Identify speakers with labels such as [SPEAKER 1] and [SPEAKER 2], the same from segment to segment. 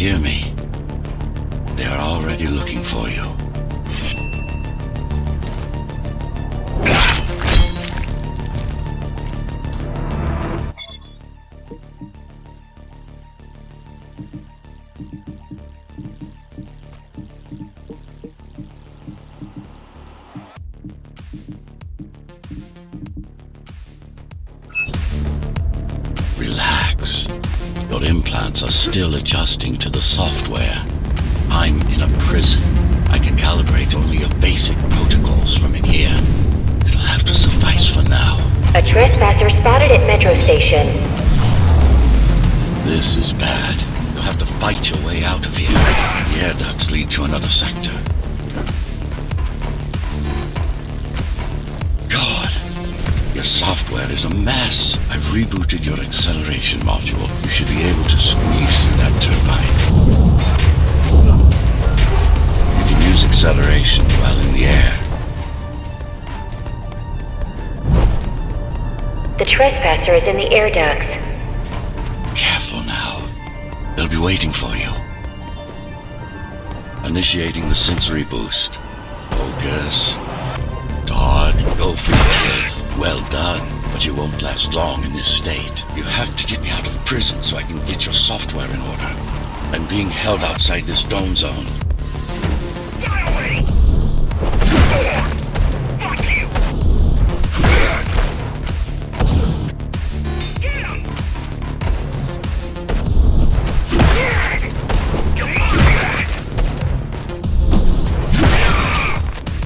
[SPEAKER 1] hear me? They are already looking for you. Relax. Your implants are still adjusting to the software. I'm in a prison. I can calibrate only your basic protocols from in here. It'll have to suffice for now.
[SPEAKER 2] A trespasser spotted at Metro Station.
[SPEAKER 1] This is bad. You'll have to fight your way out of here. The air ducts lead to another sector. God, your software is a mess. I've rebooted your acceleration module. You should be able to squeeze through that turbine. You can use acceleration while in the air.
[SPEAKER 2] The trespasser is in the air ducts.
[SPEAKER 1] Careful now. They'll be waiting for you. Initiating the sensory boost. Focus. Todd, go for the kill. Well done, but you won't last long in this state. You have to get me out of prison so I can get your software in order. I'm being held outside this dome zone.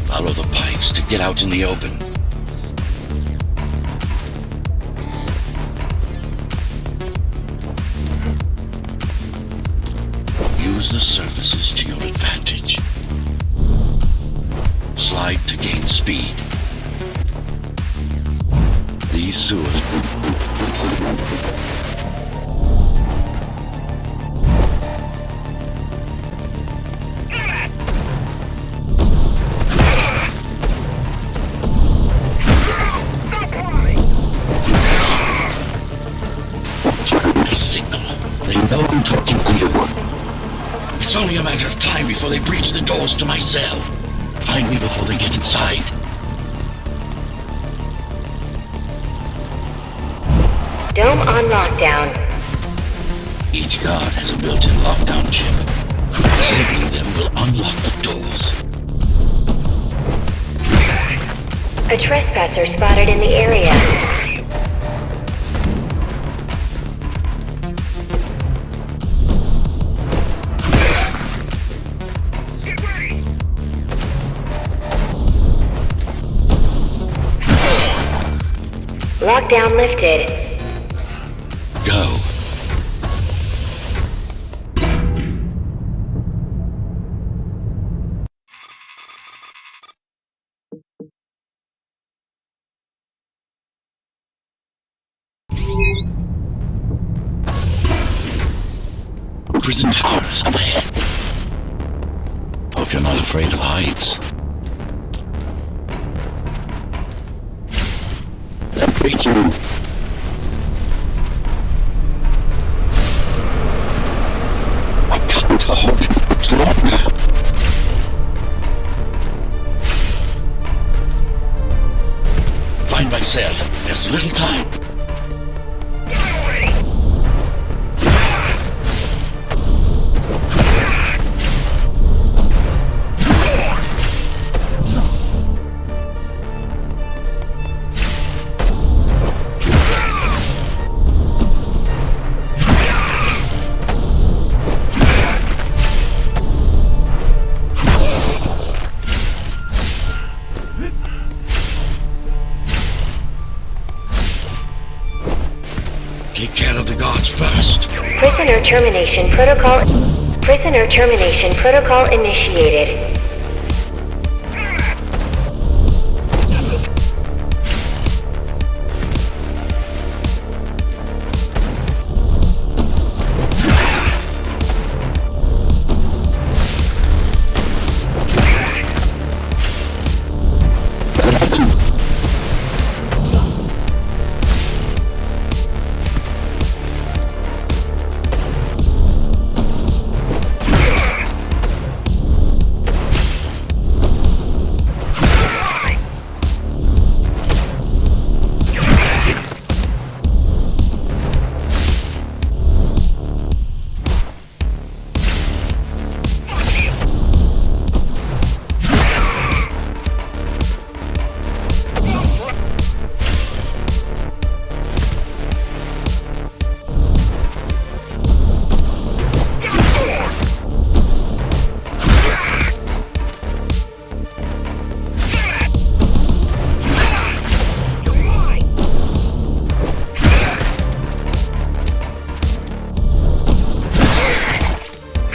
[SPEAKER 1] Follow the pipes to get out in the open. Use the surfaces to your advantage. Slide to gain speed. These sewers... I'm talking to you. It's only a matter of time before they breach the doors to my cell. Find me before they get inside.
[SPEAKER 2] Dome on lockdown.
[SPEAKER 1] Each guard has a built-in lockdown chip. Disabling them will unlock the doors.
[SPEAKER 2] A trespasser spotted in the area. Lockdown lifted.
[SPEAKER 1] Go. Prison towers up ahead. Hope you're not afraid of heights. Reach you. I can't hold it much longer. Find my cell. There's little time. Take care of the guards first.
[SPEAKER 2] Prisoner termination protocol initiated.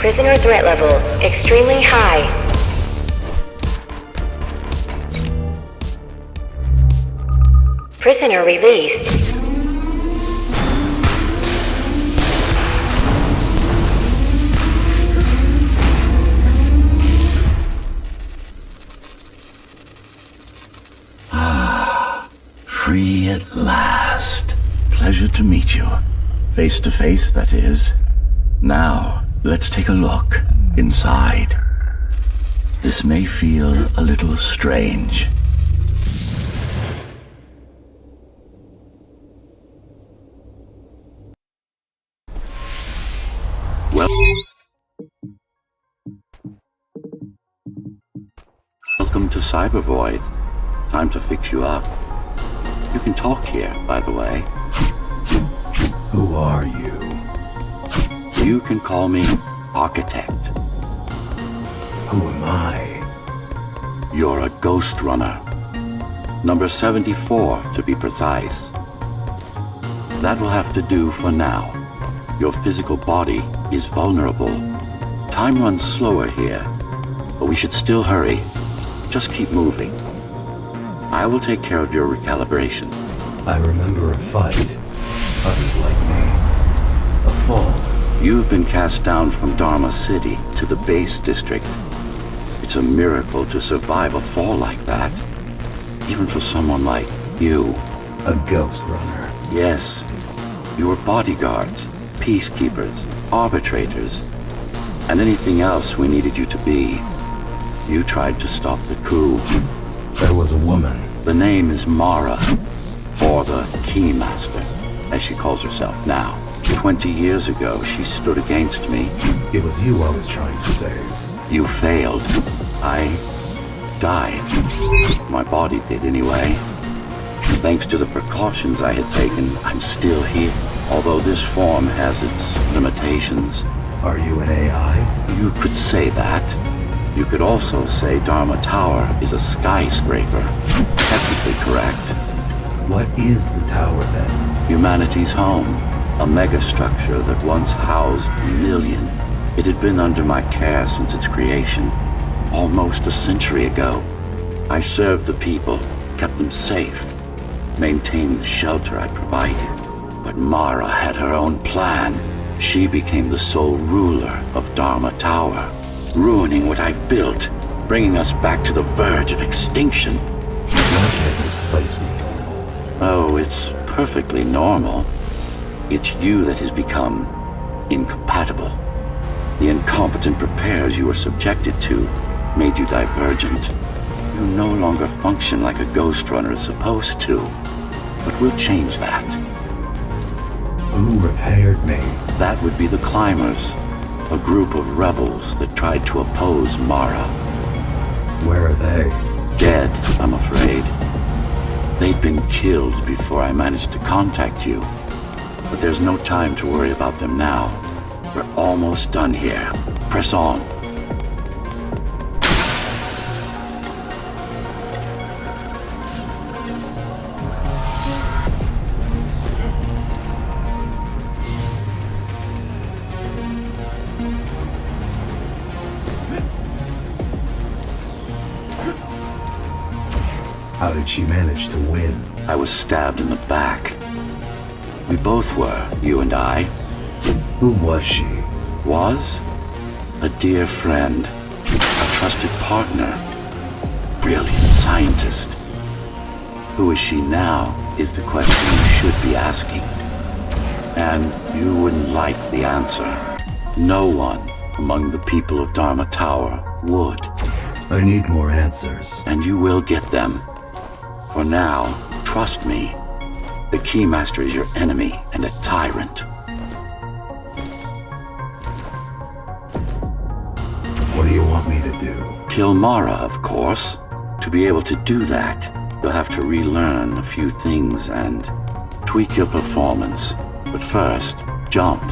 [SPEAKER 2] Prisoner threat level extremely high. Prisoner released.
[SPEAKER 1] Free at last. Pleasure to meet you. Face to face, that is. Now, let's take a look inside. This may feel a little strange. Welcome to Cybervoid. Time to fix you up. You can talk here, by the way.
[SPEAKER 3] Who are you?
[SPEAKER 1] You can call me Architect.
[SPEAKER 3] Who am I?
[SPEAKER 1] You're a Ghostrunner. Number 74, to be precise. That will have to do for now. Your physical body is vulnerable. Time runs slower here, but we should still hurry. Just keep moving. I will take care of your recalibration.
[SPEAKER 3] I remember a fight. Others like me. A fall.
[SPEAKER 1] You've been cast down from Dharma City to the base district. It's a miracle to survive a fall like that. Even for someone like you.
[SPEAKER 3] A Ghostrunner.
[SPEAKER 1] Yes. You were bodyguards, peacekeepers, arbitrators, and anything else we needed you to be. You tried to stop the coup.
[SPEAKER 3] There was a woman.
[SPEAKER 1] The name is Mara, or the Keymaster, as she calls herself now. 20 years ago, she stood against me.
[SPEAKER 3] It was you I was trying to save.
[SPEAKER 1] You failed. I died. My body did anyway. Thanks to the precautions I had taken, I'm still here. Although this form has its limitations.
[SPEAKER 3] Are you an AI?
[SPEAKER 1] You could say that. You could also say Dharma Tower is a skyscraper. Technically correct.
[SPEAKER 3] What is the tower then?
[SPEAKER 1] Humanity's home. A megastructure that once housed a million. It had been under my care since its creation. Almost a century ago. I served the people, kept them safe, maintained the shelter I provided. But Mara had her own plan. She became the sole ruler of Dharma Tower, ruining what I've built, bringing us back to the verge of extinction.
[SPEAKER 3] Why can't this place be normal?
[SPEAKER 1] Oh, it's perfectly normal. It's you that has become incompatible. The incompetent repairs you were subjected to made you divergent. You no longer function like a Ghostrunner is supposed to. But we'll change that.
[SPEAKER 3] Who repaired me?
[SPEAKER 1] That would be the Climbers, a group of rebels that tried to oppose Mara.
[SPEAKER 3] Where are they?
[SPEAKER 1] Dead, I'm afraid. They'd been killed before I managed to contact you. But there's no time to worry about them now. We're almost done here. Press on.
[SPEAKER 3] How did she manage to win?
[SPEAKER 1] I was stabbed in the back. We both were, you and I.
[SPEAKER 3] Who was she?
[SPEAKER 1] Was? A dear friend. A trusted partner. Brilliant scientist. Who is she now is the question you should be asking. And you wouldn't like the answer. No one among the people of Dharma Tower would.
[SPEAKER 3] I need more answers.
[SPEAKER 1] And you will get them. For now, trust me. The Keymaster is your enemy and a tyrant.
[SPEAKER 3] What do you want me to do?
[SPEAKER 1] Kill Mara, of course. To be able to do that, you'll have to relearn a few things and tweak your performance. But first, jump.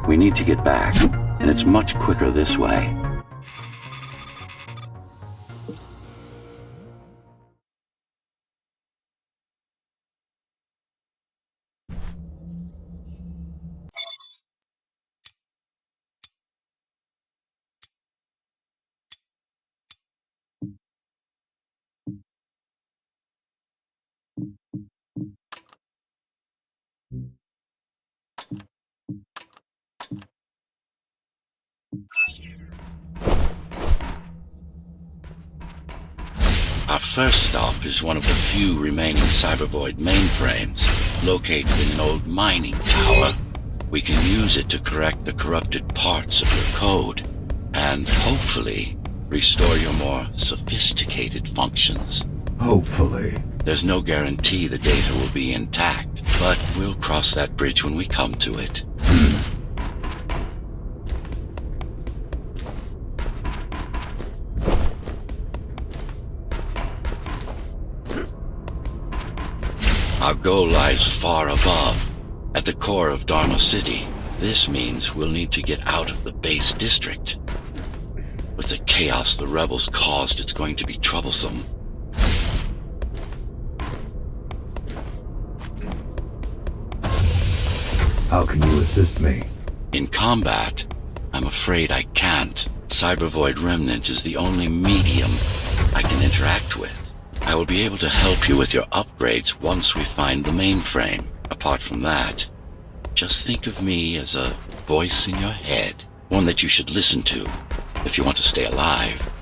[SPEAKER 1] We need to get back, and it's much quicker this way. Our first stop is one of the few remaining Cybervoid mainframes, located in an old mining tower. We can use it to correct the corrupted parts of your code, and hopefully restore your more sophisticated functions.
[SPEAKER 3] Hopefully.
[SPEAKER 1] There's no guarantee the data will be intact, but we'll cross that bridge when we come to it. Our goal lies far above, at the core of Dharma City. This means we'll need to get out of the base district. With the chaos the rebels caused, it's going to be troublesome.
[SPEAKER 3] How can you assist me?
[SPEAKER 1] In combat, I'm afraid I can't. Cybervoid Remnant is the only medium I can interact with. I will be able to help you with your upgrades once we find the mainframe. Apart from that, just think of me as a voice in your head, one that you should listen to if you want to stay alive.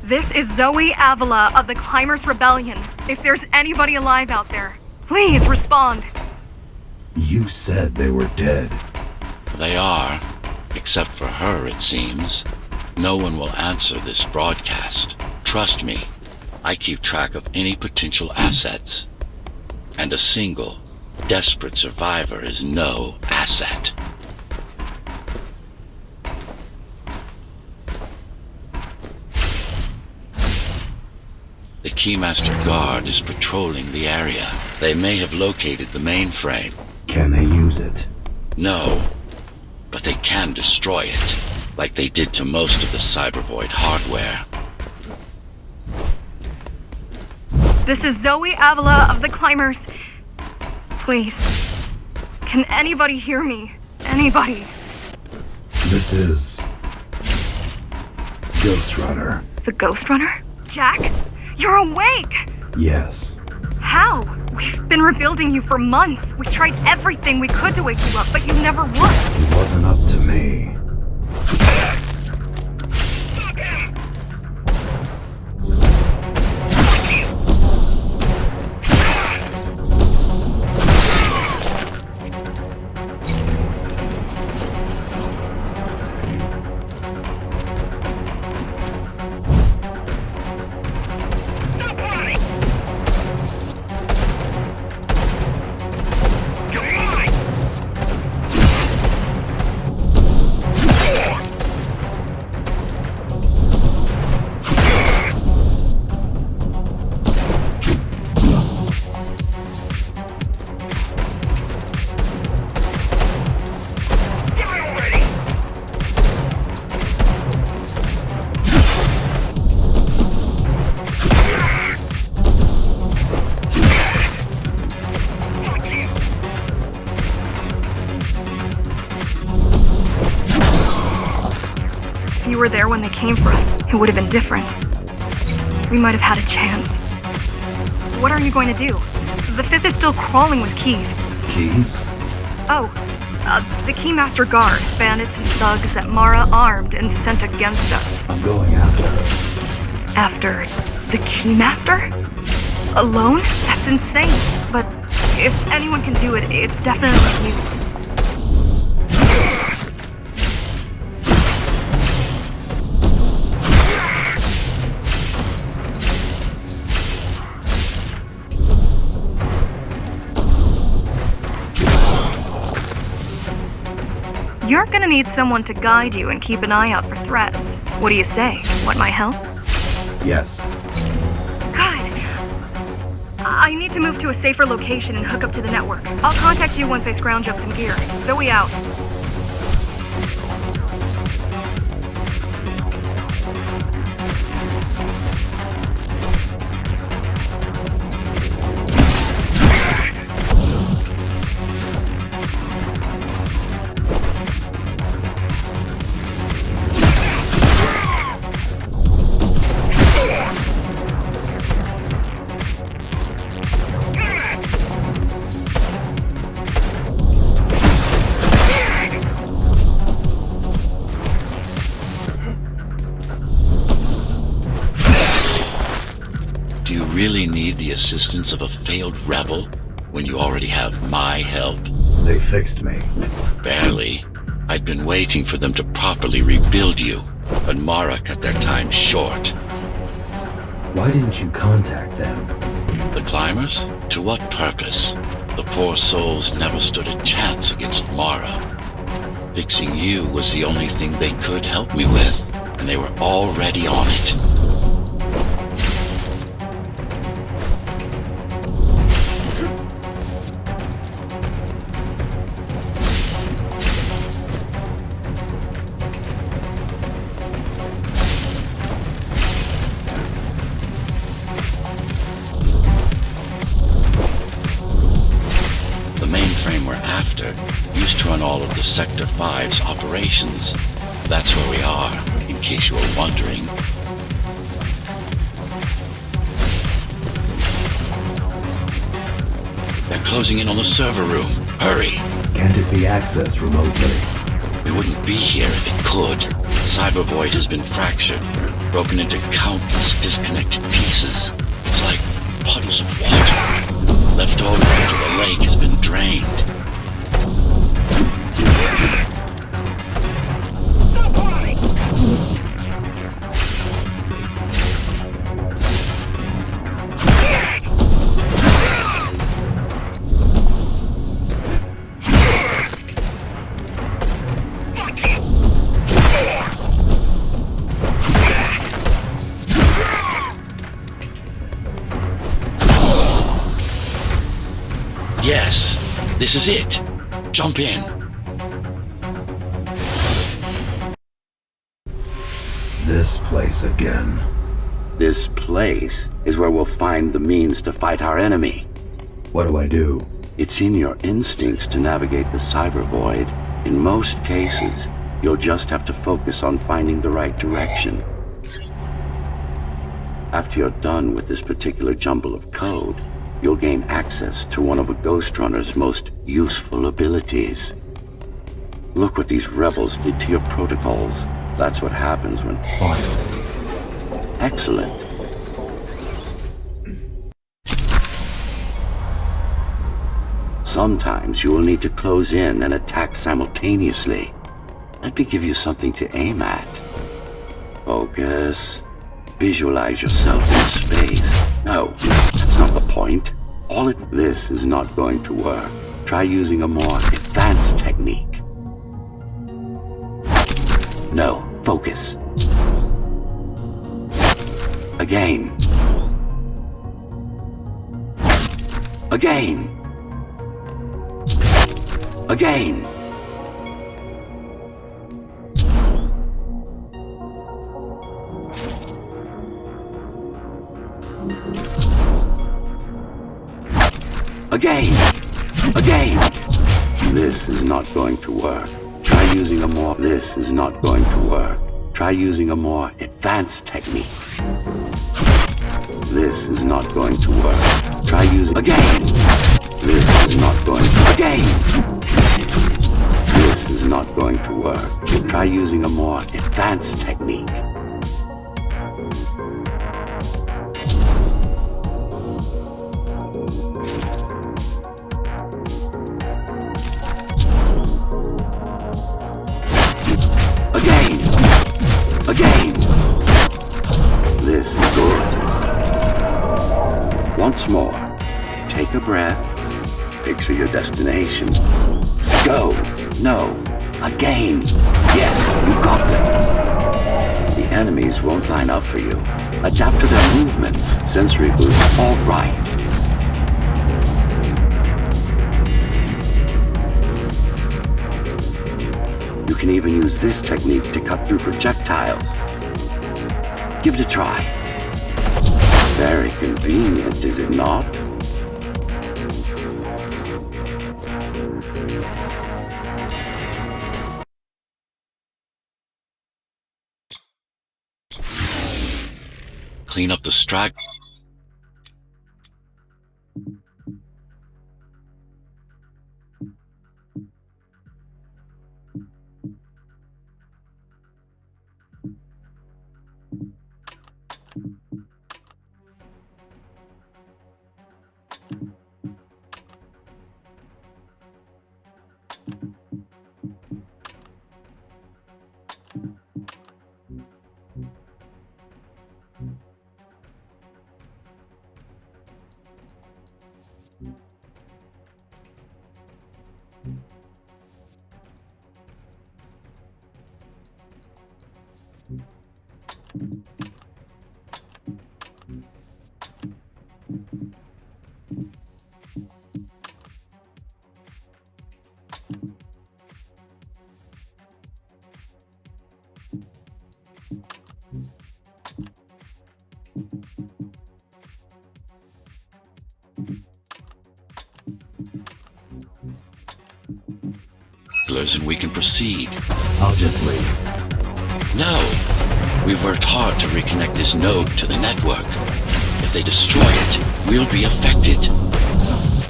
[SPEAKER 4] This is Zoe Avila of the Climbers Rebellion. If there's anybody alive out there, please respond.
[SPEAKER 3] You said they were dead.
[SPEAKER 1] They are, except for her, it seems. No one will answer this broadcast. Trust me, I keep track of any potential assets. And a single, desperate survivor is no asset. The Keymaster Guard is patrolling the area. They may have located the mainframe.
[SPEAKER 3] Can they use it?
[SPEAKER 1] No, but they can destroy it, like they did to most of the Cybervoid hardware.
[SPEAKER 4] This is Zoe Avila of the Climbers. Please, can anybody hear me? Anybody?
[SPEAKER 3] This is... Ghostrunner.
[SPEAKER 4] The Ghostrunner? Jack? You're awake!
[SPEAKER 3] Yes.
[SPEAKER 4] How? We've been rebuilding you for months. We tried everything we could to wake you up, but you never would.
[SPEAKER 3] It wasn't up to me.
[SPEAKER 4] If you were there when they came for us, it would have been different. We might have had a chance. What are you going to do? The Fifth is still crawling with keys.
[SPEAKER 3] Keys?
[SPEAKER 4] Oh, the Keymaster Guard, bandits and thugs that Mara armed and sent against us.
[SPEAKER 3] I'm going after her.
[SPEAKER 4] After the Keymaster? Alone? That's insane. But if anyone can do it, it's definitely you. You're gonna need someone to guide you and keep an eye out for threats. What do you say? Want my help?
[SPEAKER 3] Yes.
[SPEAKER 4] Good. I need to move to a safer location and hook up to the network. I'll contact you once I scrounge up some gear. Zoe out.
[SPEAKER 1] Do you really need the assistance of a failed rebel when you already have my help?
[SPEAKER 3] They fixed me.
[SPEAKER 1] Barely. I'd been waiting for them to properly rebuild you, but Mara cut their time short.
[SPEAKER 3] Why didn't you contact them?
[SPEAKER 1] The climbers? To what purpose? The poor souls never stood a chance against Mara. Fixing you was the only thing they could help me with, and they were already on it. The mainframe we're after used to run all of the Sector 5's operations. That's where we are, in case you were wondering. They're closing in on the server room. Hurry!
[SPEAKER 3] Can't it be accessed remotely?
[SPEAKER 1] We wouldn't be here if it could. The cyber void has been fractured, broken into countless disconnected pieces. It's like puddles of water. Left over after the lake has been drained. Yes, this is it. Jump in.
[SPEAKER 3] This place again.
[SPEAKER 5] This place is where we'll find the means to fight our enemy.
[SPEAKER 3] What do I do?
[SPEAKER 5] It's in your instincts to navigate the cyber void. In most cases, you'll just have to focus on finding the right direction. After you're done with this particular jumble of code, you'll gain access to one of a Ghostrunner's most useful abilities. Look what these rebels did to your protocols. That's what happens when...
[SPEAKER 3] Finally.
[SPEAKER 5] Excellent. Sometimes you will need to close in and attack simultaneously. Let me give you something to aim at. Focus. Visualize yourself in space. No, that's not the point. This is not going to work. Try using a more advanced technique. No, focus. Again. Again. Again. Again! Again! This is not going to work. Try using a more... This is not going to work. Try using a more advanced technique. This is not going to work. Try using... Again! This is not going to... Again! This is not going to work. Try using a more advanced technique. Again! This is good. Once more, take a breath, picture your destination. Go! No, Again. Yes, you got them. The enemies won't line up for you. Adapt to their movements. Sensory boost. All right. You can even use this technique to cut through projectiles. Give it a try. Very convenient, is it not?
[SPEAKER 1] Clean up the strag. And we can proceed.
[SPEAKER 3] I'll just leave.
[SPEAKER 1] No. We've worked hard to reconnect this node to the network. If they destroy it, we'll be affected.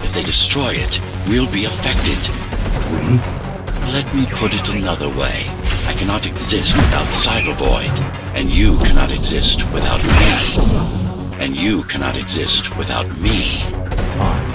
[SPEAKER 1] If they destroy it, we'll be affected.
[SPEAKER 3] We?
[SPEAKER 1] Let me put it another way. I cannot exist without Cybervoid, and you cannot exist without me. And you cannot exist without me.
[SPEAKER 3] Fine.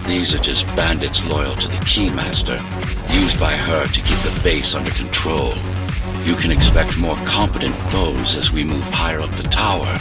[SPEAKER 1] These are just bandits loyal to the Keymaster, used by her to keep the base under control. You can expect more competent foes as we move higher up the tower.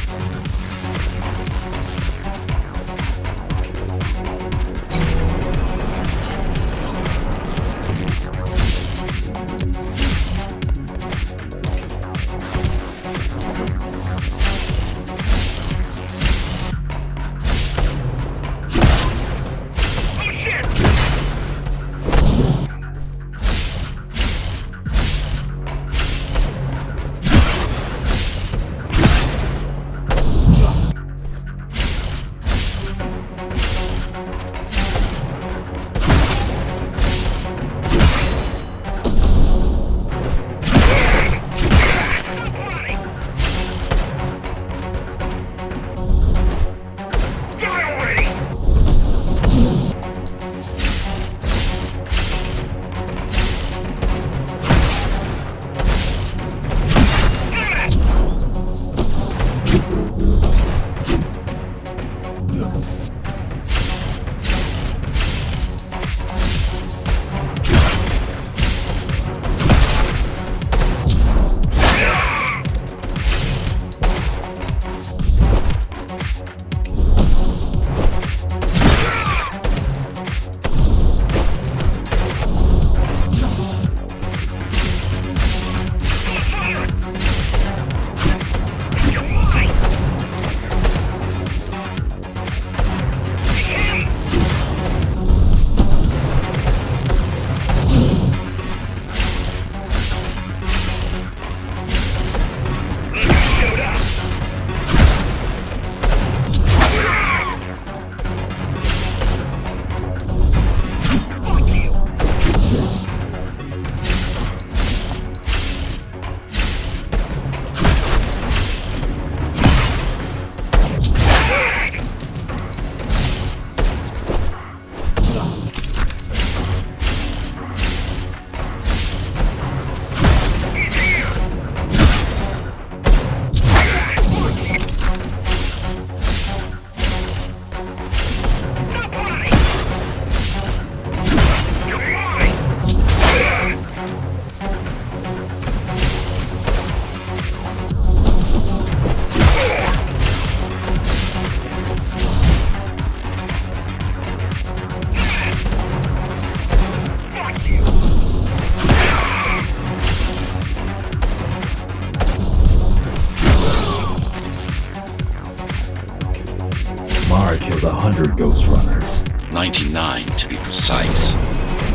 [SPEAKER 3] 100 Ghostrunners.
[SPEAKER 1] 99 to be precise.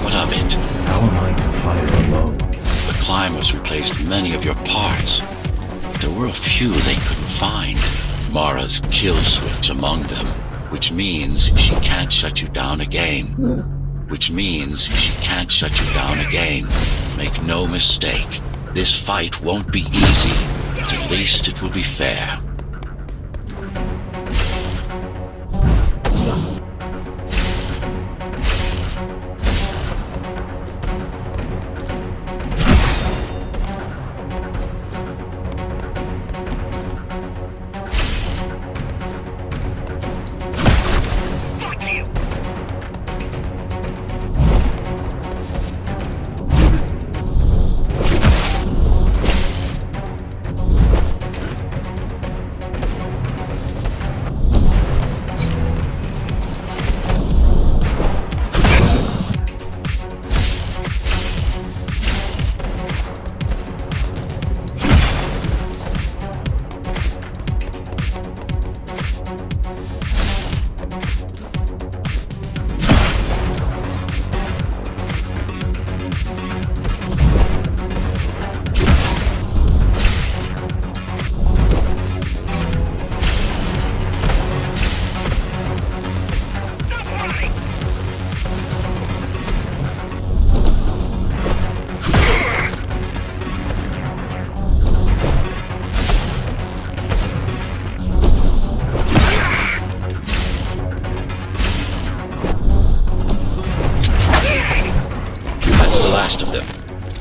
[SPEAKER 1] What of it?
[SPEAKER 3] How am I to fight alone?
[SPEAKER 1] The climbers replaced many of your parts. There were a few they couldn't find. Mara's kill switch among them, which means she can't shut you down again. Which means she can't shut you down again. Make no mistake, this fight won't be easy, but at least it will be fair.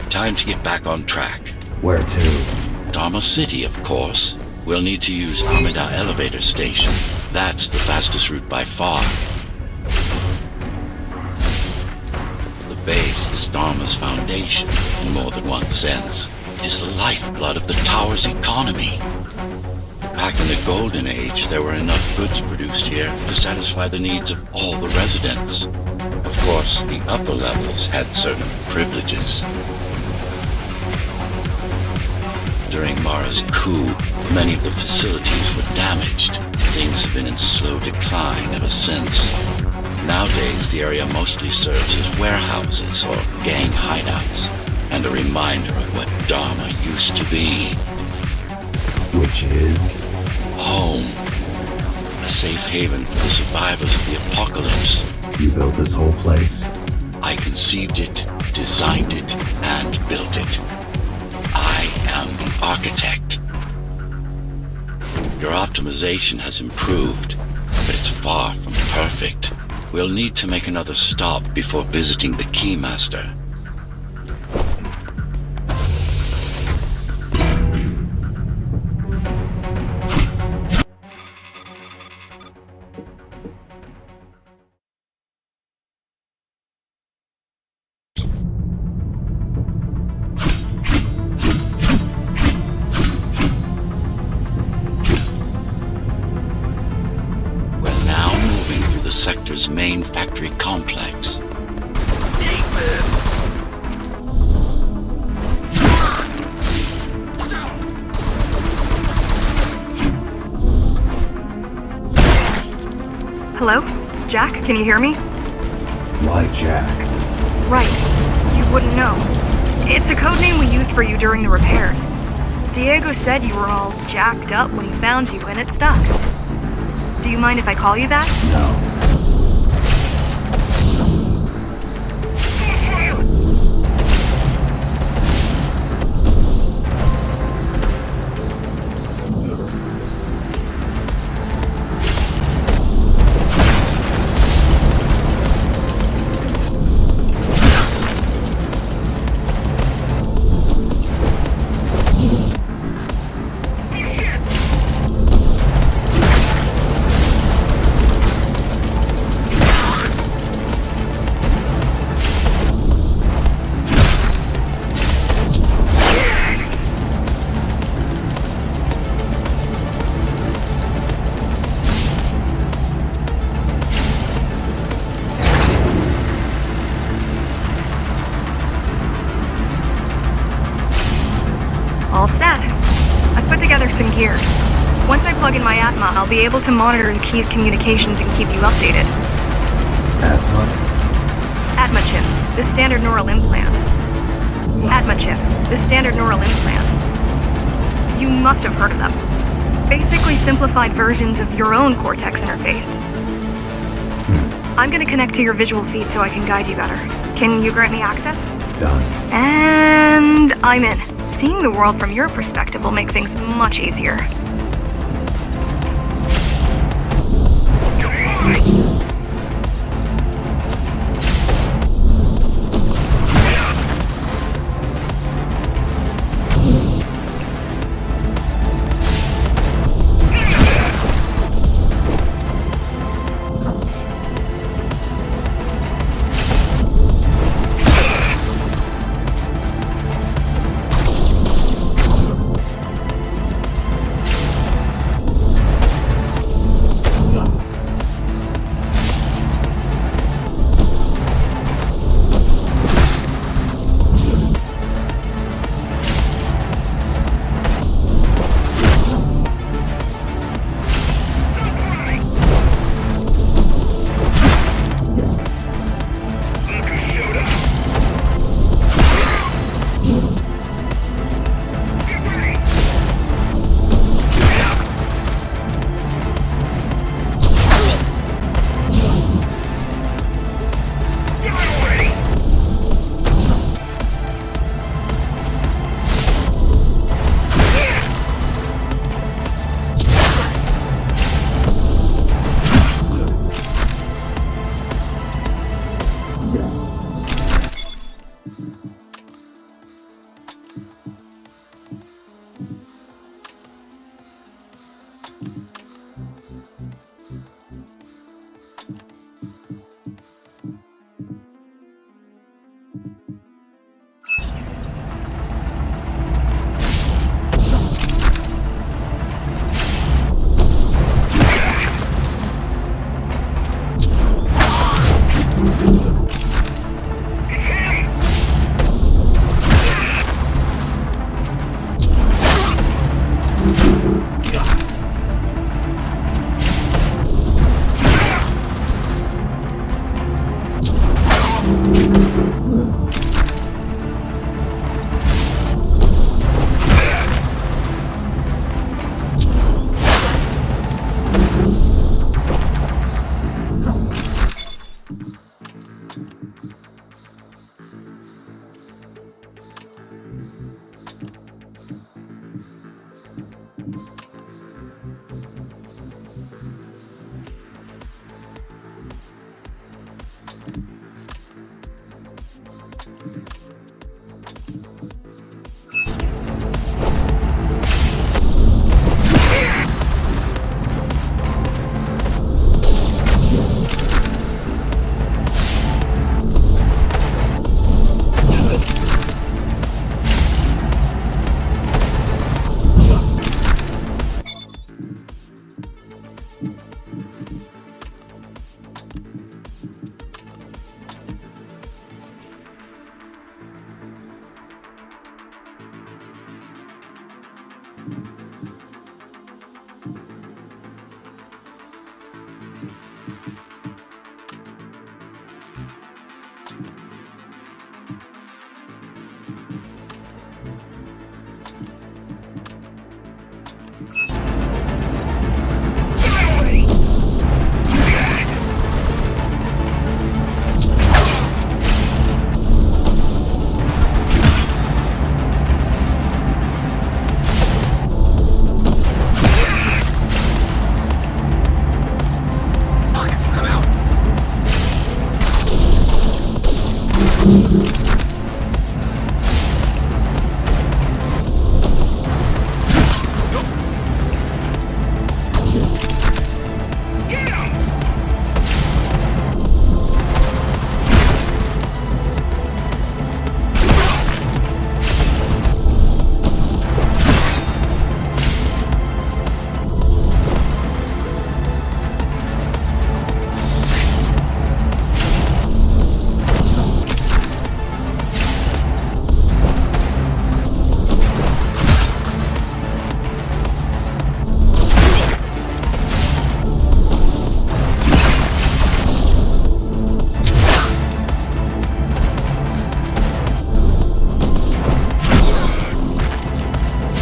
[SPEAKER 1] Time to get back on track.
[SPEAKER 3] Where to?
[SPEAKER 1] Dharma City, of course. We'll need to use Amida Elevator Station. That's the fastest route by far. The base is Dharma's foundation, in more than one sense. It is the lifeblood of the tower's economy. Back in the Golden Age, there were enough goods produced here to satisfy the needs of all the residents. Of course, the upper levels had certain privileges. During Mara's coup, many of the facilities were damaged. Things have been in slow decline ever since. Nowadays, the area mostly serves as warehouses or gang hideouts, and a reminder of what Dharma used to be.
[SPEAKER 3] Which is?
[SPEAKER 1] Home. A safe haven for the survivors of the apocalypse.
[SPEAKER 3] You built this whole place?
[SPEAKER 1] I conceived it, designed it, and built it. I am the architect. Your optimization has improved, but it's far from perfect. We'll need to make another stop before visiting the Keymaster. Sector's main factory complex.
[SPEAKER 4] Hello? Jack, can you hear me?
[SPEAKER 3] Why Jack?
[SPEAKER 4] Right. You wouldn't know. It's a code name we used for you during the repairs. Diego said you were all jacked up when he found you and it stuck. Do you mind if I call you that?
[SPEAKER 3] No.
[SPEAKER 4] All set. I've put together some gear. Once I plug in my Atma, I'll be able to monitor the key's communications and keep you updated.
[SPEAKER 3] Atma?
[SPEAKER 4] Atma chip, the standard neural implant. Atma chip, the standard neural implant. You must have heard of them. Basically simplified versions of your own Cortex interface. I'm gonna connect to your visual feed so I can guide you better. Can you grant me access?
[SPEAKER 3] Done.
[SPEAKER 4] And I'm in. Seeing the world from your perspective will make things much easier.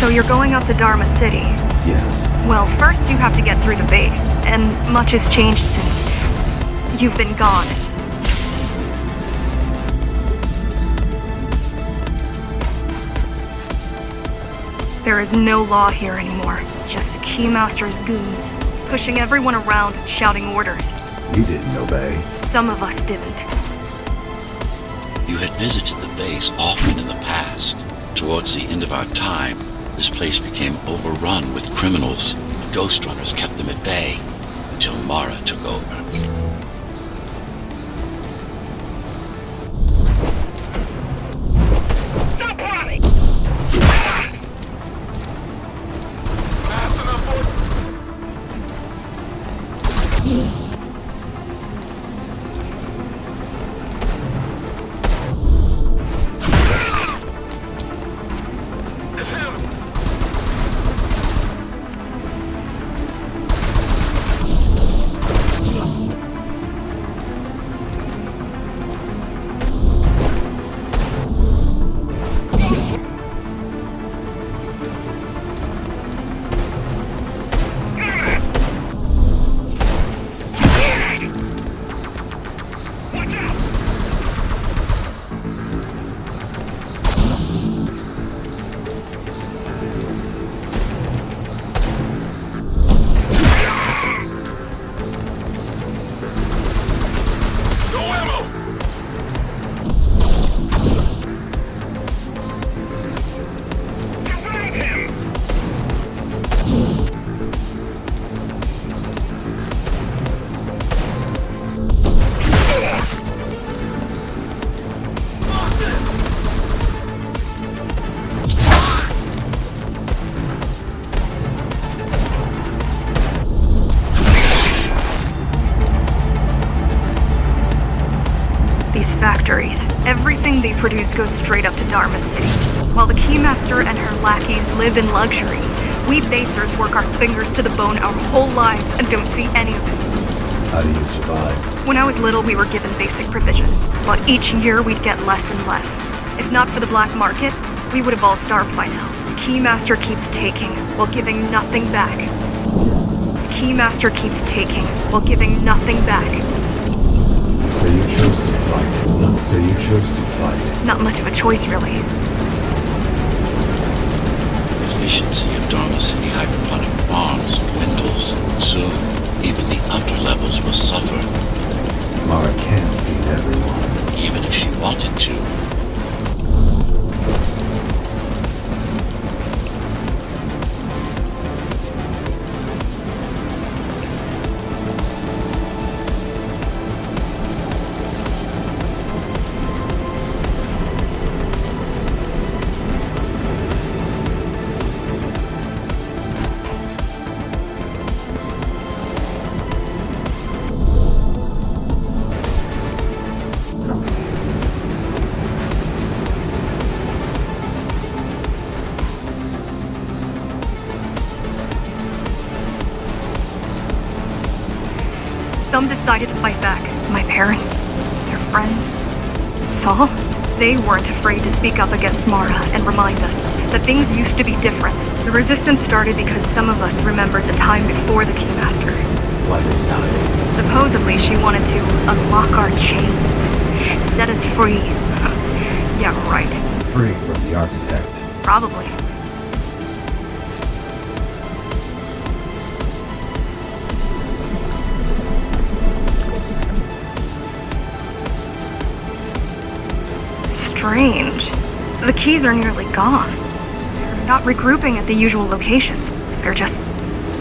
[SPEAKER 4] So you're going up to Dharma City.
[SPEAKER 3] Yes.
[SPEAKER 4] Well, first you have to get through the base, and much has changed since you've been gone. There is no law here anymore, just the Keymaster's goons, pushing everyone around and shouting orders.
[SPEAKER 3] You didn't obey.
[SPEAKER 4] Some of us didn't.
[SPEAKER 1] You had visited the base often in the past. Towards the end of our time, this place became overrun with criminals. The Ghostrunners kept them at bay until Mara took over.
[SPEAKER 4] Everything they produce goes straight up to Dharma City. While the Keymaster and her lackeys live in luxury, we basers work our fingers to the bone our whole lives and don't see any of it.
[SPEAKER 3] How do you survive?
[SPEAKER 4] When I was little, we were given basic provisions, but each year we'd get less and less. If not for the black market, we would have all starved by now. The Keymaster keeps taking while giving nothing back. The Keymaster keeps taking while giving nothing back.
[SPEAKER 3] So you chose to fight. So you chose to fight.
[SPEAKER 4] Not much of a choice, really.
[SPEAKER 1] Efficiency of Dharma City hydroponic farms dwindles. Soon, even the upper levels will suffer.
[SPEAKER 3] Mara can't feed everyone.
[SPEAKER 1] Even if she wanted to.
[SPEAKER 4] Some decided to fight back. My parents, their friends, Saul. They weren't afraid to speak up against Mara and remind us that things used to be different. The resistance started because some of us remembered the time before the Keymaster.
[SPEAKER 3] Why this time?
[SPEAKER 4] Supposedly she wanted to unlock our chains, set us free. Yeah, right.
[SPEAKER 3] Free from the architect.
[SPEAKER 4] Probably. Strange. The keys are nearly gone. They're not regrouping at the usual locations. They're just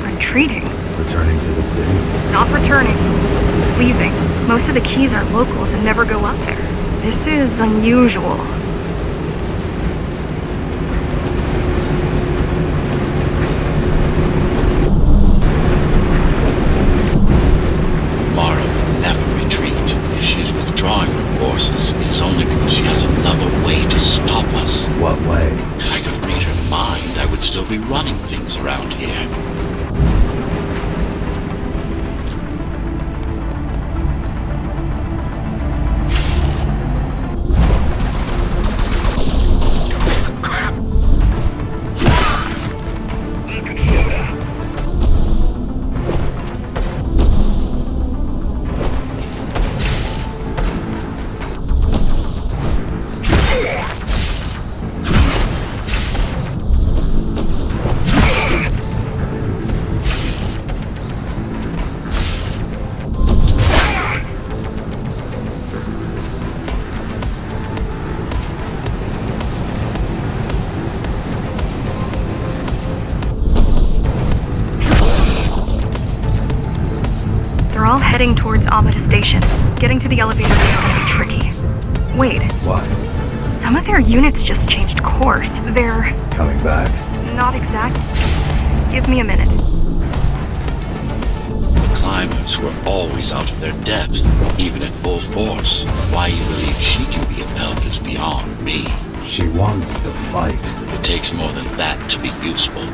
[SPEAKER 4] retreating.
[SPEAKER 3] Returning to the city?
[SPEAKER 4] Not returning. Leaving. Most of the keys are locals and never go up there. This is unusual.
[SPEAKER 1] Mara would never retreat. If she's withdrawing her forces, it is only because she has another way to stop us.
[SPEAKER 3] What way?
[SPEAKER 1] If I could read her mind, I would still be running things around here.
[SPEAKER 4] heading towards Amada Station. Getting to the elevator is going to be tricky. Wait,
[SPEAKER 3] Why?
[SPEAKER 4] some of their units just changed course. They're
[SPEAKER 3] Coming back?
[SPEAKER 4] not exact. Give me a minute.
[SPEAKER 1] The climbers were always out of their depth, even at full force. Why you believe she can be of help is beyond me.
[SPEAKER 3] She wants to fight.
[SPEAKER 1] It takes more than that to be useful.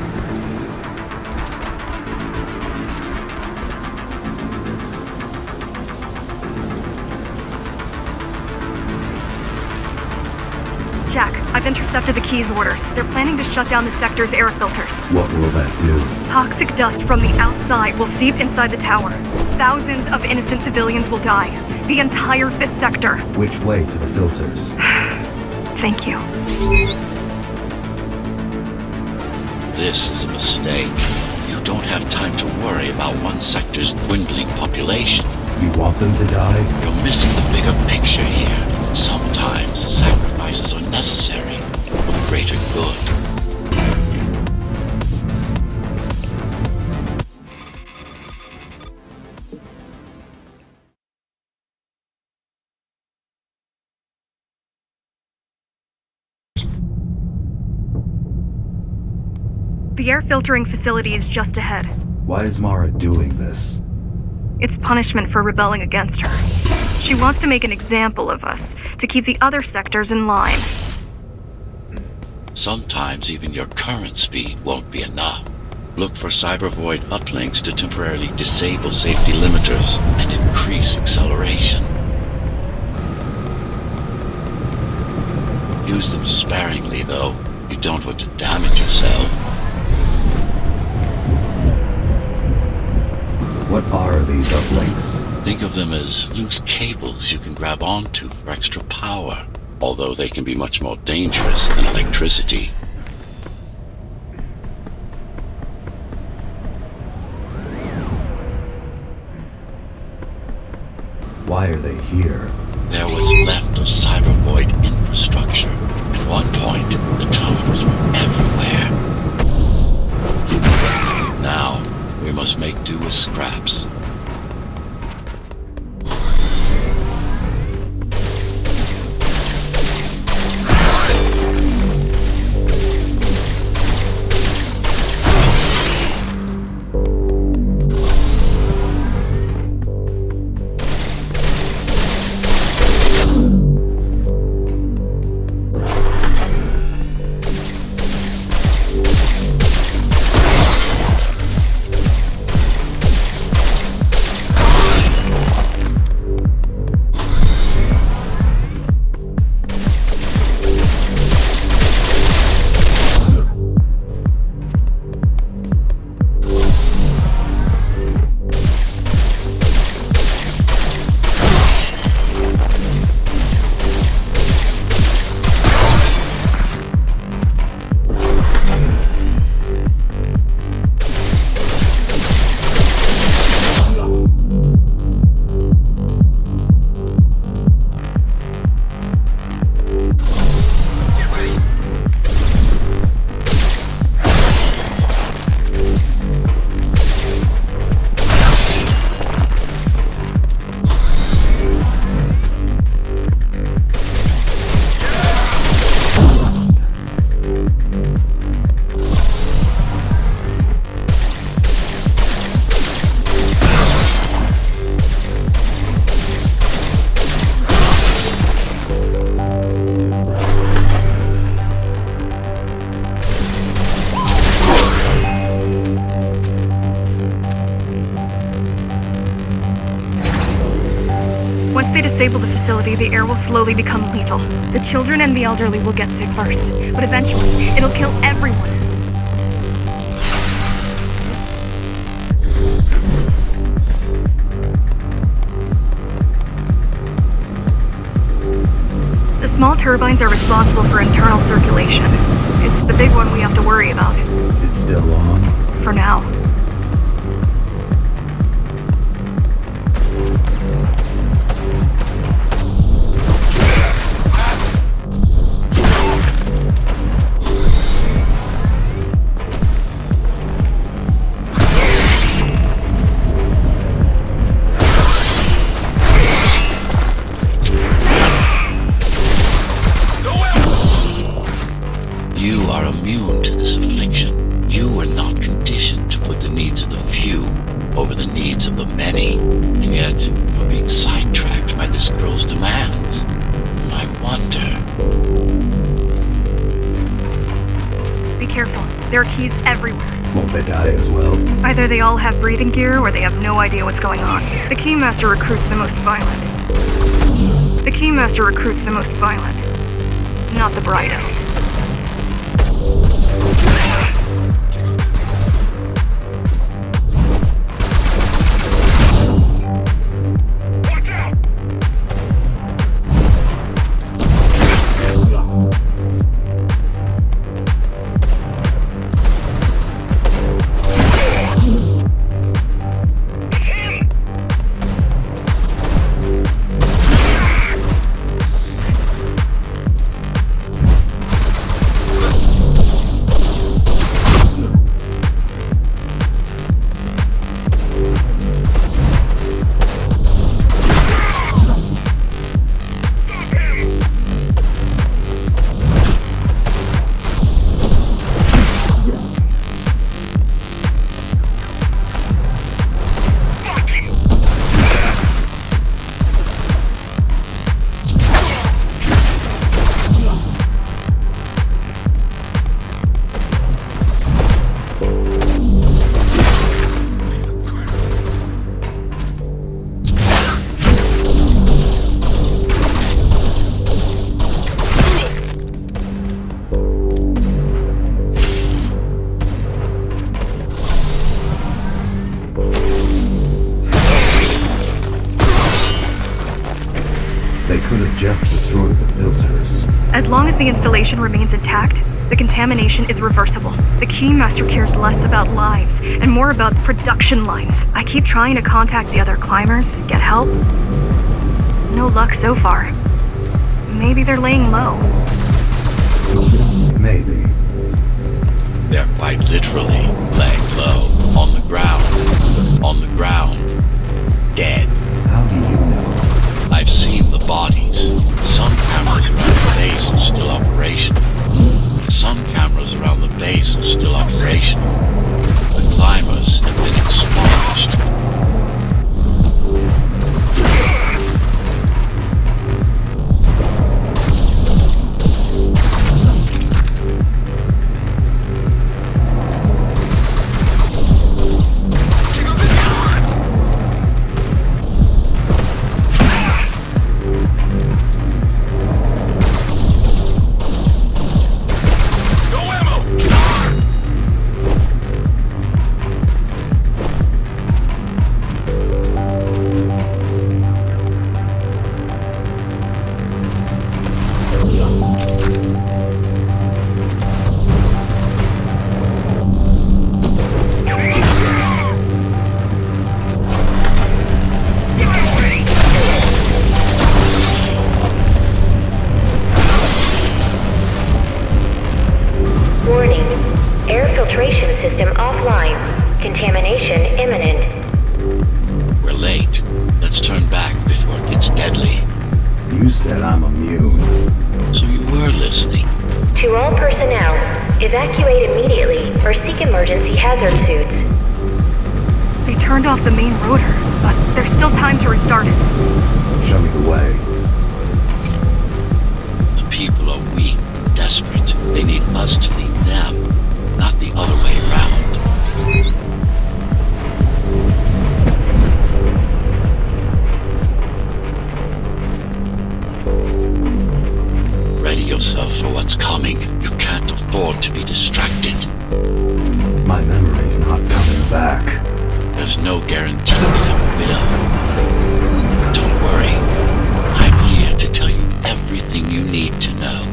[SPEAKER 4] Jack, I've intercepted the Key's orders. They're planning to shut down the sector's air filters.
[SPEAKER 3] What will that do?
[SPEAKER 4] Toxic dust from the outside will seep inside the tower. Thousands of innocent civilians will die. The entire 5th sector.
[SPEAKER 3] Which way to the filters?
[SPEAKER 4] Thank you.
[SPEAKER 1] This is a mistake. You don't have time to worry about one sector's dwindling population.
[SPEAKER 3] You want them to die?
[SPEAKER 1] You're missing the bigger picture here. Sometimes sacrifices are necessary for the greater good.
[SPEAKER 4] The air filtering facility is just ahead.
[SPEAKER 3] Why is Mara doing this?
[SPEAKER 4] It's punishment for rebelling against her. She wants to make an example of us, to keep the other sectors in line.
[SPEAKER 1] Sometimes even your current speed won't be enough. Look for cybervoid uplinks to temporarily disable safety limiters and increase acceleration. Use them sparingly, though. You don't want to damage yourself.
[SPEAKER 3] What are these uplinks?
[SPEAKER 1] Think of them as loose cables you can grab onto for extra power, although they can be much more dangerous than electricity.
[SPEAKER 3] Why are they here?
[SPEAKER 1] There was left of cybervoid infrastructure. At one point, the terminals were everywhere. Now, we must make do with scraps.
[SPEAKER 4] Once they disable the facility, the air will slowly become lethal. The children and the elderly will get sick first, but eventually, it'll kill everyone. The small turbines are responsible for internal circulation. It's the big one we have to worry about.
[SPEAKER 3] It's still on?
[SPEAKER 4] For now.
[SPEAKER 1] You are immune to this affliction. You are not conditioned to put the needs of the few over the needs of the many. And yet, you're being sidetracked by this girl's demands. I wonder.
[SPEAKER 4] Be careful. There are keys everywhere.
[SPEAKER 3] Won't they die as well?
[SPEAKER 4] Either they all have breathing gear or they have no idea what's going on. The Keymaster recruits the most violent. The Keymaster recruits the most violent. Not the brightest.
[SPEAKER 3] They could have just destroyed the filters.
[SPEAKER 4] As long as the installation remains intact, the contamination is reversible. The Keymaster cares less about lives and more about production lines. I keep trying to contact the other climbers, get help. No luck so far. Maybe they're laying low.
[SPEAKER 3] Maybe.
[SPEAKER 1] They're quite literally laying low, on the ground, dead.
[SPEAKER 3] How do you know?
[SPEAKER 1] I've seen the bodies. Some cameras around the base are still operational. Some cameras around the base are still operational. The climbers have been expunged.
[SPEAKER 2] Warning. Air filtration system offline. Contamination imminent.
[SPEAKER 1] We're late. Let's turn back before it gets deadly.
[SPEAKER 3] You said I'm immune.
[SPEAKER 1] So you were listening.
[SPEAKER 2] To all personnel, evacuate immediately or seek emergency hazard suits.
[SPEAKER 4] They turned off the main rotor, but there's still time to restart it.
[SPEAKER 3] Show me the way.
[SPEAKER 1] The people are weak and desperate. They need us to lead them, not the other way around. Ready yourself for what's coming. You can't afford to be distracted.
[SPEAKER 3] My memory's not coming back.
[SPEAKER 1] There's no guarantee it ever will. Don't worry. I'm here to tell you everything you need to know.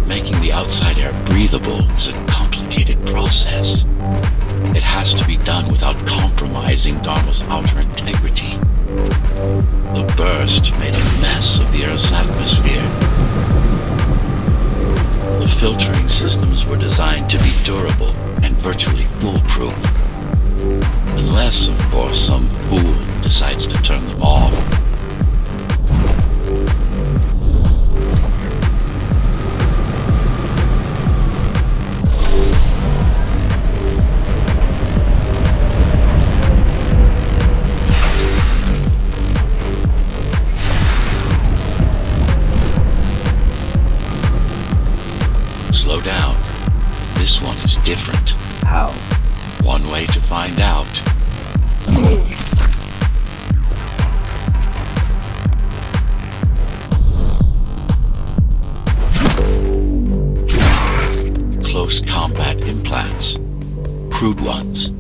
[SPEAKER 1] Making the outside air breathable is a complicated process. It has to be done without compromising Dharma's outer integrity. The burst made a mess of the Earth's atmosphere. The filtering systems were designed to be durable and virtually foolproof. Unless, of course, some fool decides to turn them off. Slow down. This one is different.
[SPEAKER 3] How?
[SPEAKER 1] One way to find out. Close combat implants. Crude ones.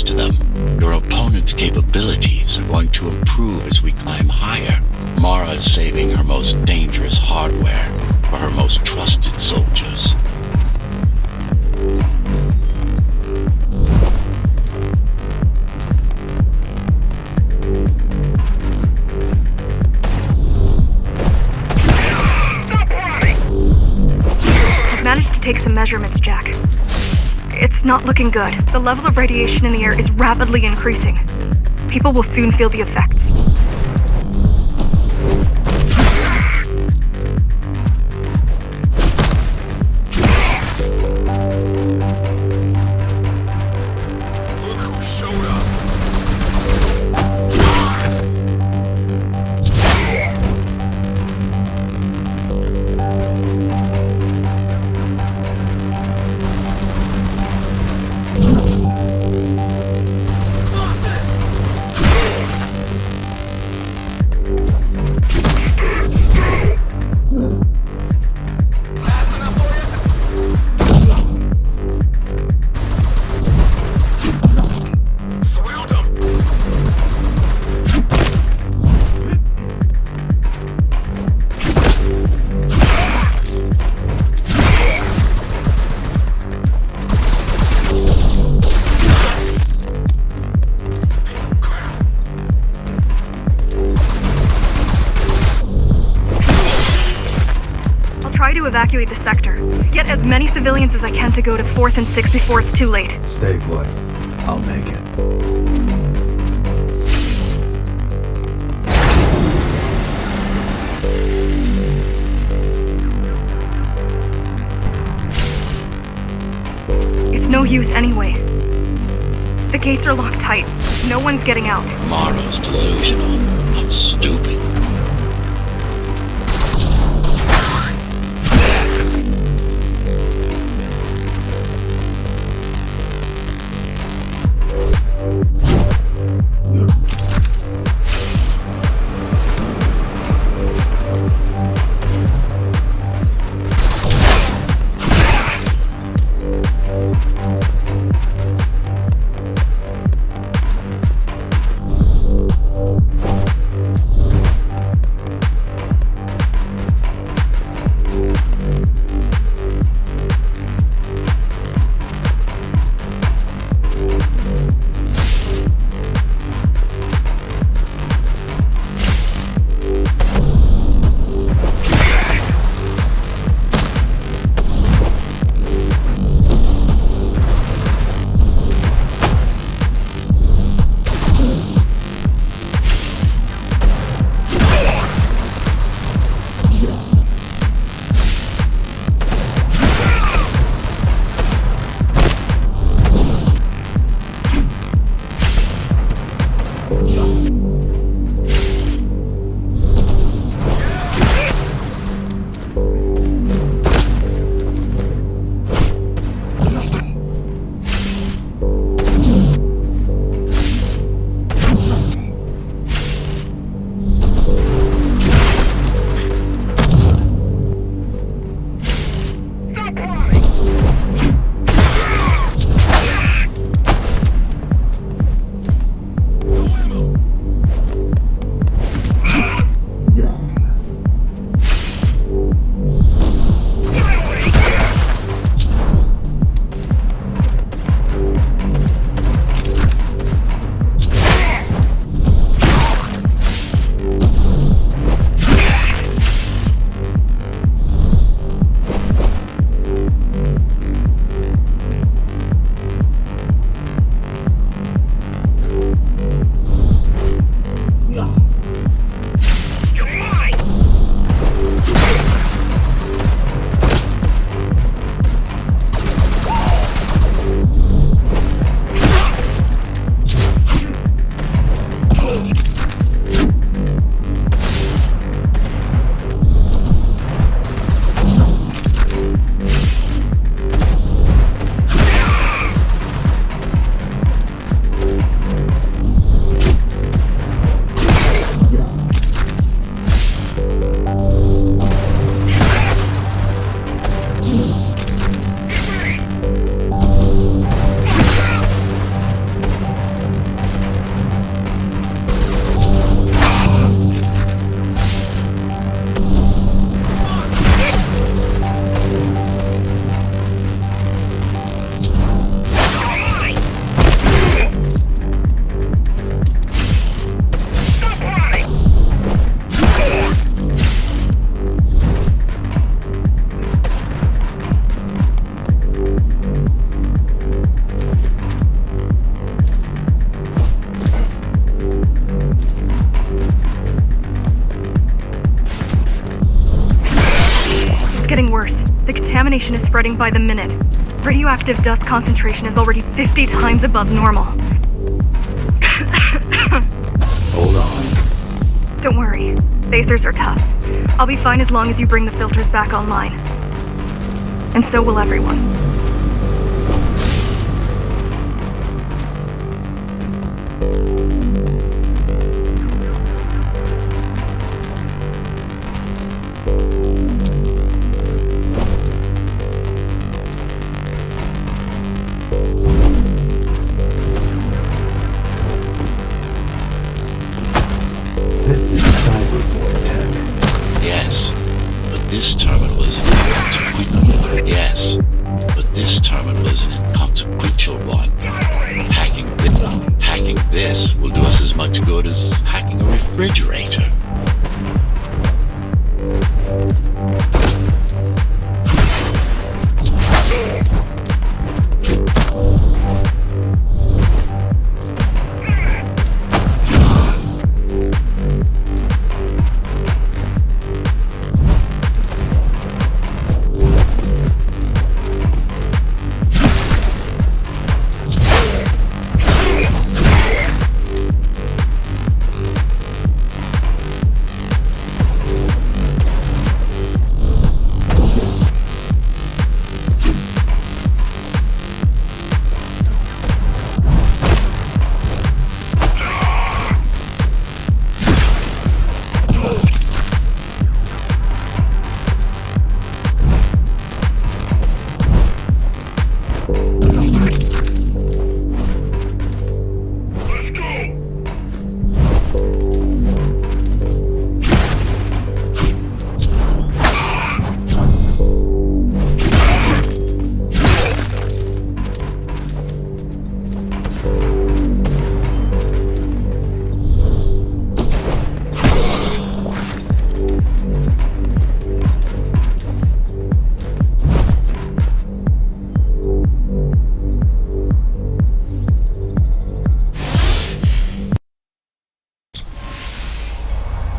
[SPEAKER 1] To them. Your opponent's capabilities are going to improve as we climb higher. Mara is saving her most dangerous hardware for her most trusted soldiers.
[SPEAKER 4] I've managed to take some measurements, Jack. It's not looking good. The level of radiation in the air is rapidly increasing. People will soon feel the effects.
[SPEAKER 6] Look who showed up.
[SPEAKER 4] Evacuate the sector. Get as many civilians as I can to go to 4th and 6th before it's too late.
[SPEAKER 3] Stay put. I'll make it.
[SPEAKER 4] It's no use anyway. The gates are locked tight. No one's getting out.
[SPEAKER 1] Mara's delusional, not stupid.
[SPEAKER 4] getting worse. The contamination is spreading by the minute. Radioactive dust concentration is already 50 times above normal.
[SPEAKER 3] Hold on.
[SPEAKER 4] Don't worry. Spacers are tough. I'll be fine as long as you bring the filters back online. And so will everyone.
[SPEAKER 3] This is cyberboy tech.
[SPEAKER 1] Yes, but this terminal is an inconsequential. Yes, but this terminal is an inconsequential one. Hacking this will do us as much good as hacking a refrigerator.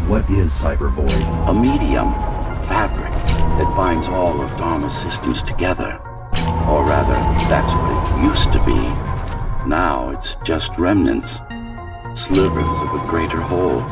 [SPEAKER 3] What is cyberboy?
[SPEAKER 5] A medium, fabric, that binds all of Dharma's systems together. Or rather, that's what it used to be. Now it's just remnants, slivers of a greater whole.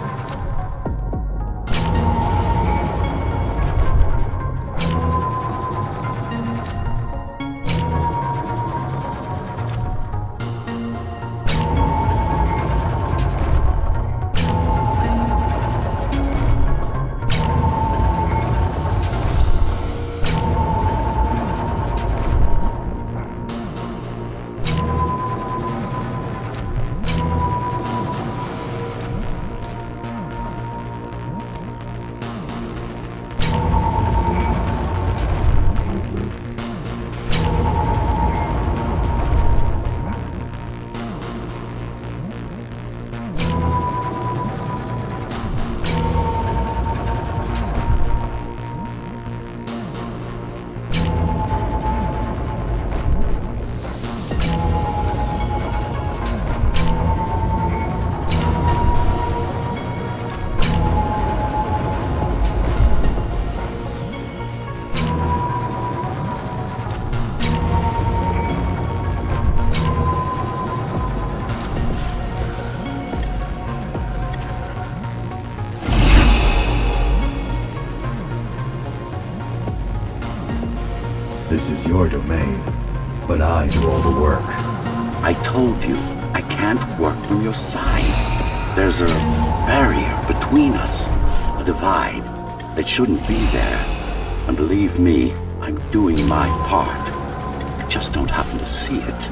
[SPEAKER 3] This is your domain, but I do all the work.
[SPEAKER 5] I told you, I can't work from your side. There's a barrier between us, a divide that shouldn't be there. And believe me, I'm doing my part. I just don't happen to see it.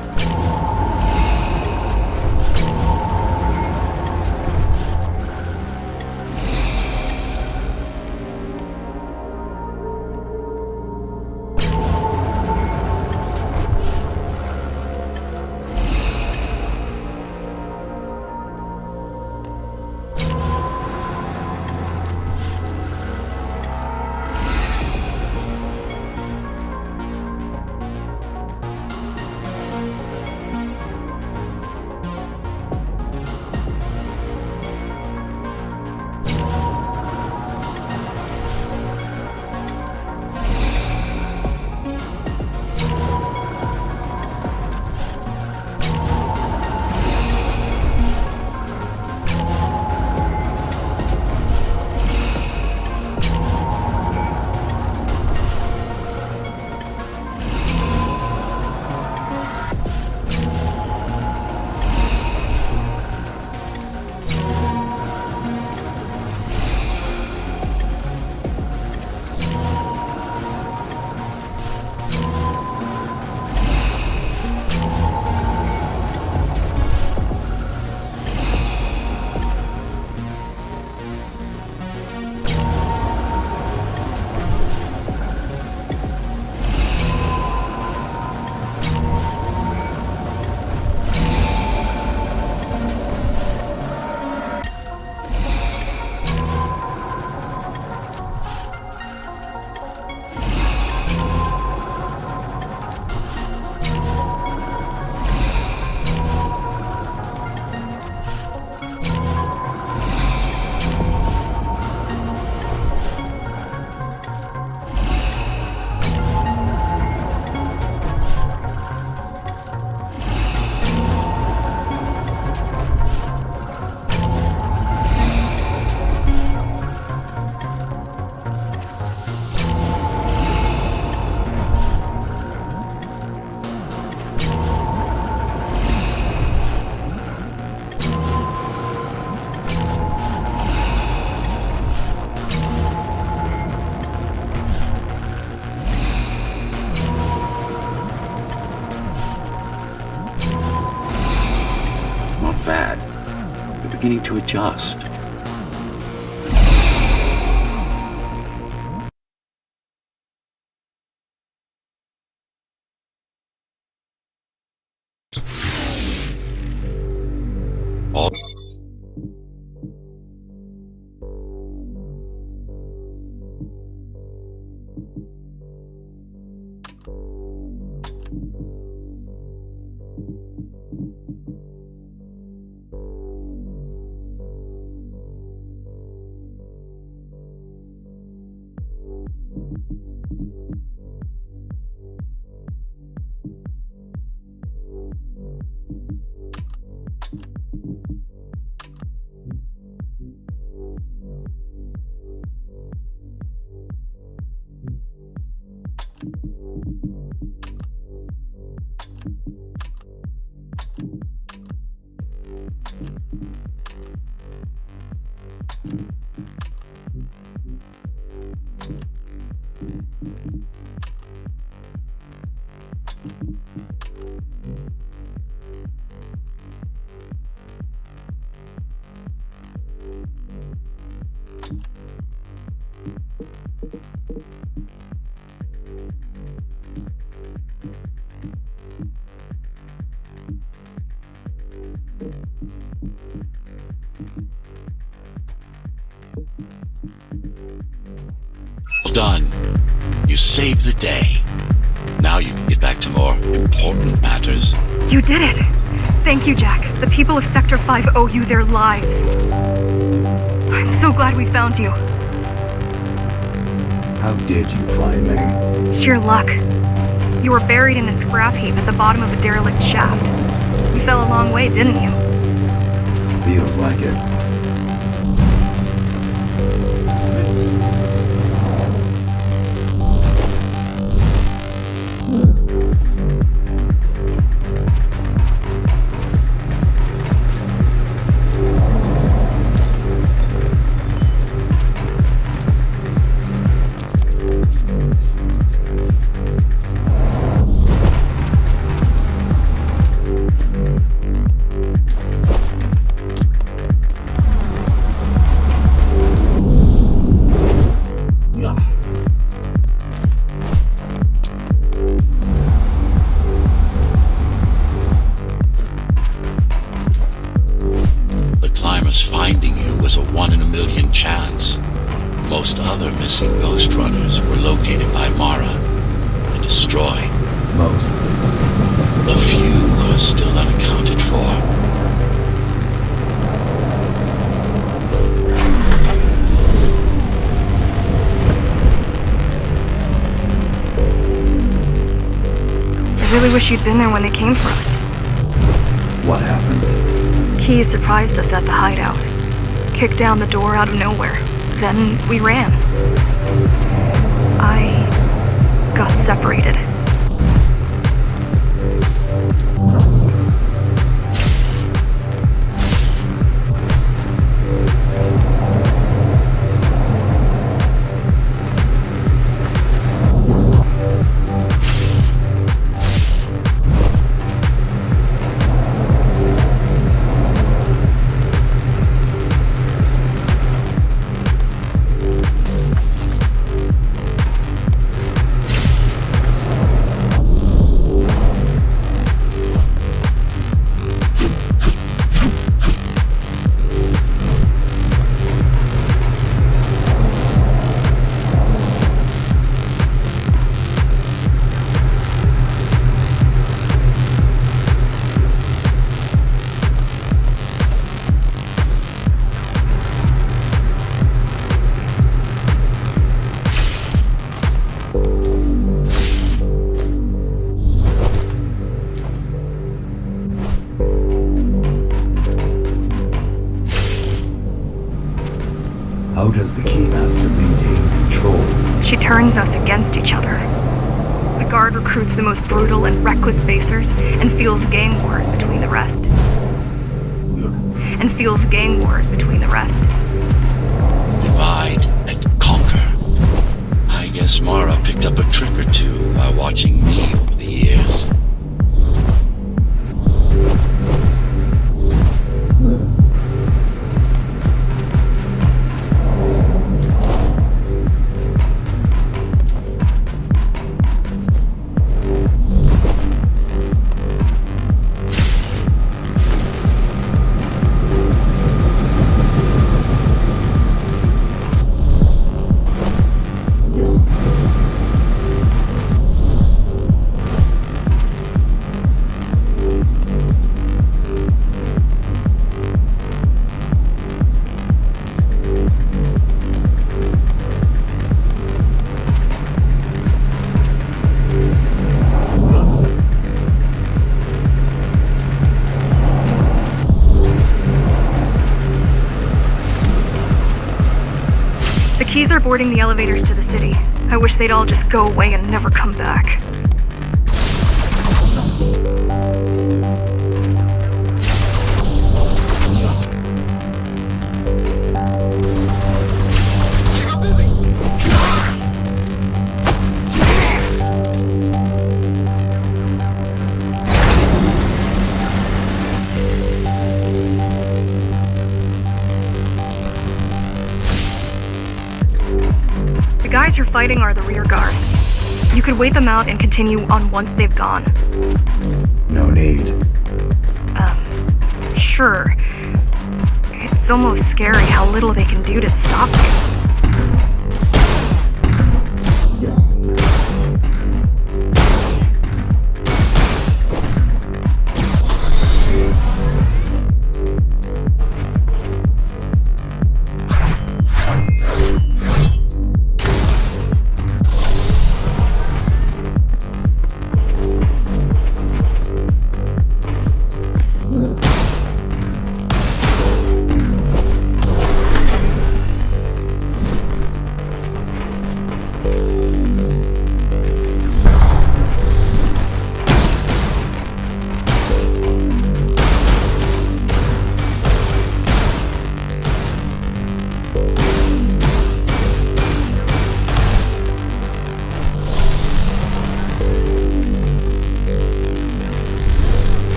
[SPEAKER 5] beginning to adjust.
[SPEAKER 1] All done. You saved the day. Now you can get back to more important matters.
[SPEAKER 4] You did it! Thank you, Jack. The people of Sector 5 owe you their lives. I'm so glad we found you.
[SPEAKER 3] How did you find me?
[SPEAKER 4] Sheer luck. You were buried in a scrap heap at the bottom of a derelict shaft. You fell a long way, didn't you?
[SPEAKER 3] Feels like it.
[SPEAKER 1] Finding you was a 1 in a million chance. Most other missing Ghostrunners were located by Mara and destroyed.
[SPEAKER 3] Most.
[SPEAKER 1] The few are still unaccounted for.
[SPEAKER 4] I really wish you'd been there when they came for us.
[SPEAKER 3] What happened?
[SPEAKER 4] He surprised us at the hideout. Kicked down the door out of nowhere. Then we ran. I got separated.
[SPEAKER 3] How does the Keymaster maintain control?
[SPEAKER 4] She turns us against each other. The Guard recruits the most brutal and reckless basers and fuels gang wars between the rest.
[SPEAKER 1] Divide and conquer. I guess Mara picked up a trick or two by watching me over the years.
[SPEAKER 4] boarding the elevators to the city. I wish they'd all just go away and never come back. The guys you're fighting are the rear guard. You could wait them out and continue on once they've gone.
[SPEAKER 3] No need.
[SPEAKER 4] Sure. It's almost scary how little they can do to stop you.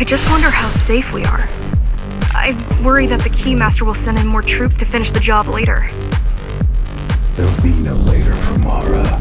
[SPEAKER 4] I just wonder how safe we are. I worry that the Keymaster will send in more troops to finish the job later.
[SPEAKER 3] There'll be no later for Mara.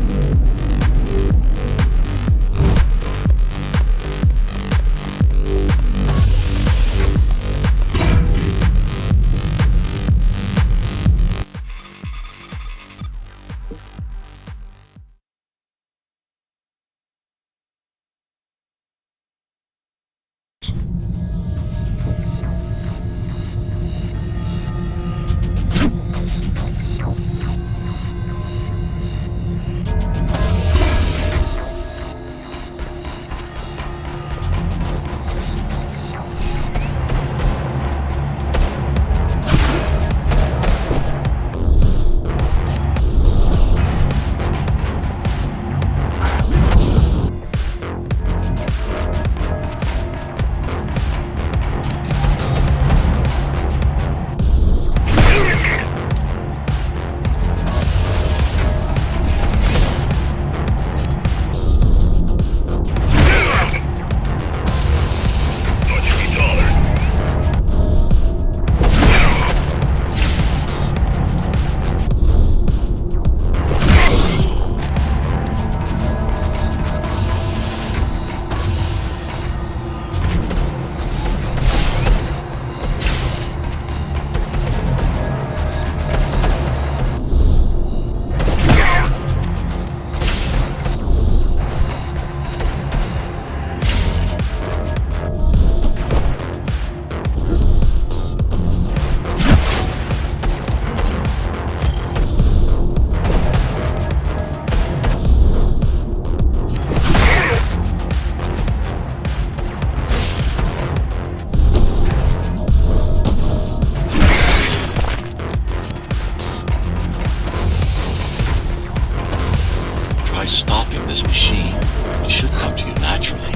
[SPEAKER 1] Stopping this machine. It should come to you naturally.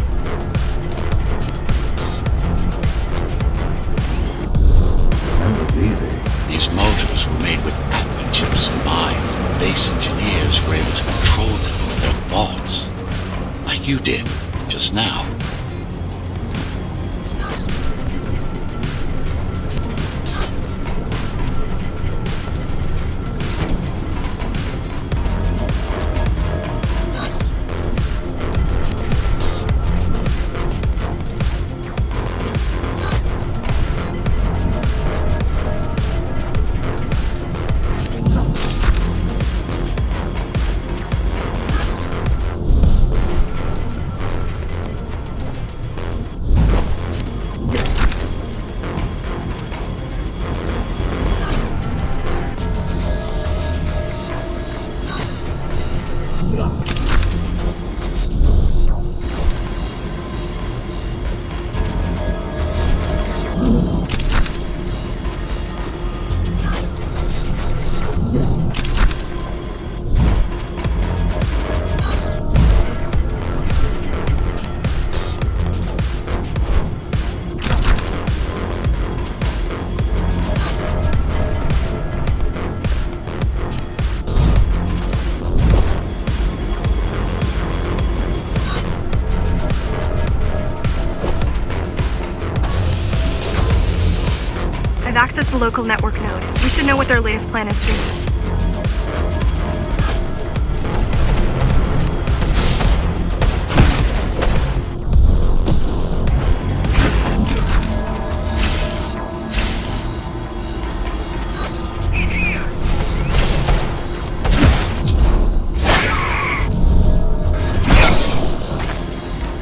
[SPEAKER 3] That was easy.
[SPEAKER 1] These motors were made with admin chips in mind. Base engineers were able to control them with their thoughts. Like you did, just now.
[SPEAKER 4] accessed the local network node. We should know what their latest plan is soon.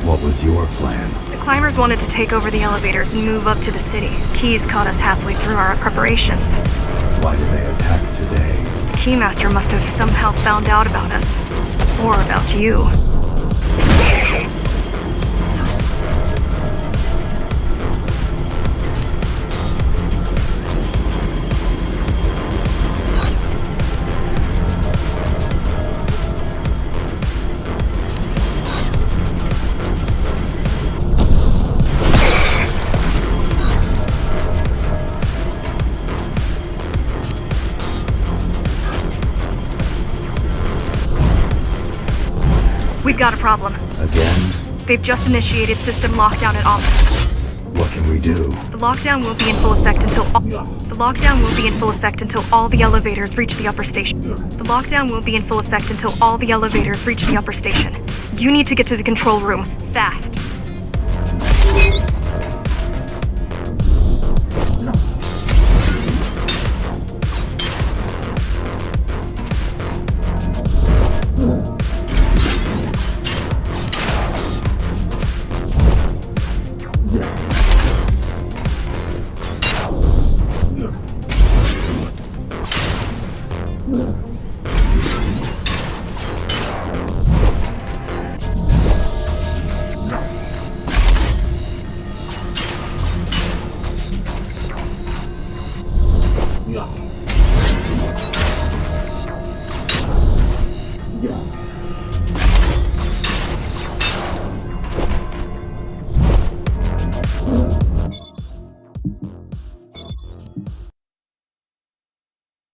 [SPEAKER 3] What was your plan?
[SPEAKER 4] The climbers wanted to take over the elevators and move up to the city. Keys caught us halfway through our preparations.
[SPEAKER 3] Why did they attack today?
[SPEAKER 4] The Keymaster must have somehow found out about us. Or about you. We've got a problem.
[SPEAKER 3] Again?
[SPEAKER 4] They've just initiated system lockdown at Office.
[SPEAKER 3] What can we do?
[SPEAKER 4] The lockdown will be in full effect until all the elevators reach the upper station. The lockdown will be in full effect until all the elevators reach the upper station. You need to get to the control room, fast.
[SPEAKER 3] Yeah.